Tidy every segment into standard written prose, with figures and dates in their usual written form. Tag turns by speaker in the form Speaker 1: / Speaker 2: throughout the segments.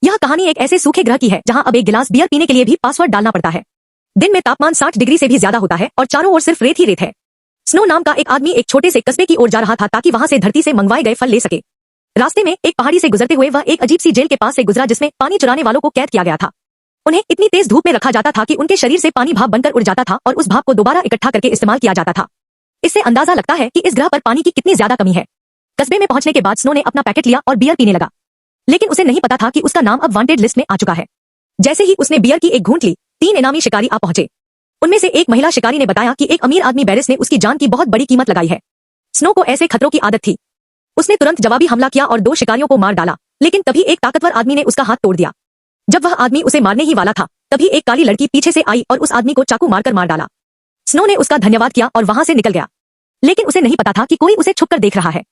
Speaker 1: यह कहानी एक ऐसे सूखे ग्रह की है जहां अब एक गिलास बियर पीने के लिए भी पासवर्ड डालना पड़ता है। दिन में तापमान 60 डिग्री से भी ज्यादा होता है और चारों ओर सिर्फ रेत ही रेत है। स्नो नाम का एक आदमी एक छोटे से कस्बे की ओर जा रहा था ताकि वहां से धरती से मंगवाए गए फल ले सके। रास्ते में एक पहाड़ी से गुजरते हुए वह एक अजीब सी जेल के पास से गुजरा जिसमें पानी चुराने वालों को कैद किया गया था। उन्हें इतनी तेज धूप में रखा जाता था कि उनके शरीर से पानी भाप बनकर उड़ जाता था और उस भाप को दोबारा इकट्ठा करके इस्तेमाल किया जाता था। इससे अंदाजा लगता है कि इस ग्रह पर पानी की कितनी ज्यादा कमी है। कस्बे में पहुंचने के बाद स्नो ने अपना पैकेट लिया और बियर पीने लगा, लेकिन उसे नहीं पता था कि उसका नाम अब वांटेड लिस्ट में आ चुका है। जैसे ही उसने बियर की एक घूंट ली, 3 इनामी शिकारी आ पहुंचे। उनमें से एक महिला शिकारी ने बताया कि एक अमीर आदमी बैरिस ने उसकी जान की बहुत बड़ी कीमत लगाई है। स्नो को ऐसे खतरों की आदत थी। उसने तुरंत जवाबी हमला किया और 2 शिकारियों को मार डाला, लेकिन तभी एक ताकतवर आदमी ने उसका हाथ तोड़ दिया। जब वह आदमी उसे मारने ही वाला था, तभी एक काली लड़की पीछे से आई और उस आदमी को चाकू मारकर मार डाला। स्नो ने उसका धन्यवाद किया और वहां से निकल गया, लेकिन उसे नहीं पता था कि कोई उसे छुपकर देख रहा है।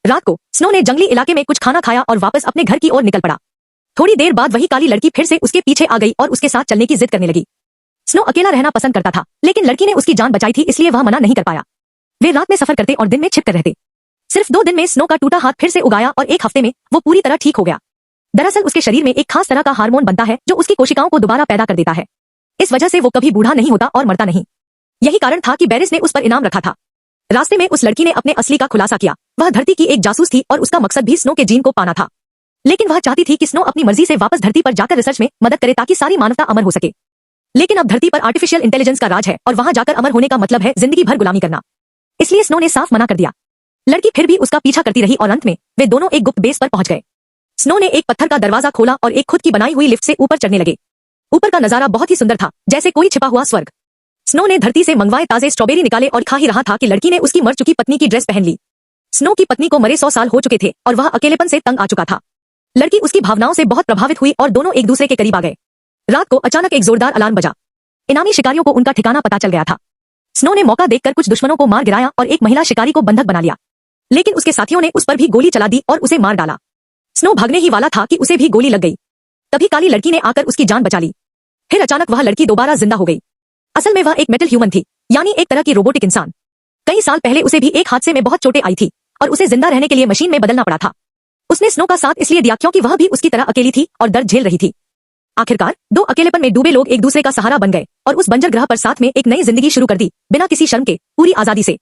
Speaker 1: रात को स्नो ने जंगली इलाके में कुछ खाना खाया और वापस अपने घर की ओर निकल पड़ा। थोड़ी देर बाद वही काली लड़की फिर से उसके पीछे आ गई और उसके साथ चलने की जिद करने लगी। स्नो अकेला रहना पसंद करता था, लेकिन लड़की ने उसकी जान बचाई थी, इसलिए वह मना नहीं कर पाया। वे रात में सफर करते और दिन में छिपकर रहते। सिर्फ 2 दिन में स्नो का टूटा हाथ फिर से उगाया और 1 हफ्ते में वो पूरी तरह ठीक हो गया। दरअसल उसके शरीर में एक खास तरह का हार्मोन बनता है जो उसकी कोशिकाओं को दोबारा पैदा कर देता है। इस वजह से वो कभी बूढ़ा नहीं होता और मरता नहीं। यही कारण था कि बैरिस ने उस पर इनाम रखा था। रास्ते में उस लड़की ने अपने असली का खुलासा किया। वह धरती की एक जासूस थी और उसका मकसद भी स्नो के जीन को पाना था। लेकिन वह चाहती थी कि स्नो अपनी मर्जी से वापस धरती पर जाकर रिसर्च में मदद करे ताकि सारी मानवता अमर हो सके। लेकिन अब धरती पर आर्टिफिशियल इंटेलिजेंस का राज है और वहां जाकर अमर होने का मतलब है जिंदगी भर गुलामी करना। इसलिए स्नो ने साफ मना कर दिया। लड़की फिर भी उसका पीछा करती रही और अंत में वे दोनों एक गुप्त बेस पर पहुंच गए। स्नो ने एक पत्थर का दरवाजा खोला और एक खुद की बनाई हुई लिफ्ट से ऊपर चढ़ने लगे। ऊपर का नजारा बहुत ही सुंदर था, जैसे कोई छिपा हुआ स्वर्ग। स्नो ने धरती से मंगवाए ताजे स्ट्रॉबेरी निकाले और खा ही रहा था कि लड़की ने उसकी मर चुकी पत्नी की ड्रेस पहन ली। स्नो की पत्नी को मरे 100 साल हो चुके थे और वह अकेलेपन से तंग आ चुका था। लड़की उसकी भावनाओं से बहुत प्रभावित हुई और दोनों एक दूसरे के करीब आ गए। रात को अचानक एक जोरदार अलार्म बजा। इनामी शिकारियों को उनका ठिकाना पता चल गया था। स्नो ने मौका देखकर कुछ दुश्मनों को मार गिराया और एक महिला शिकारी को बंधक बना लिया, लेकिन उसके साथियों ने उस पर भी गोली चला दी और उसे मार डाला। स्नो भागने ही वाला था कि उसे भी गोली लग गई। तभी काली लड़की ने आकर उसकी जान बचा ली। फिर अचानक वह लड़की दोबारा जिंदा हो गई। असल में वह एक मेटल ह्यूमन थी, यानी एक तरह की रोबोटिक इंसान। कई साल पहले उसे भी एक हादसे में बहुत चोटें आई थी और उसे जिंदा रहने के लिए मशीन में बदलना पड़ा था। उसने स्नो का साथ इसलिए दिया क्योंकि वह भी उसकी तरह अकेली थी और दर्द झेल रही थी। आखिरकार 2 अकेलेपन में डूबे लोग एक दूसरे का सहारा बन गए और उस बंजर ग्रह पर साथ में एक नई जिंदगी शुरू कर दी, बिना किसी शर्म के, पूरी आजादी से।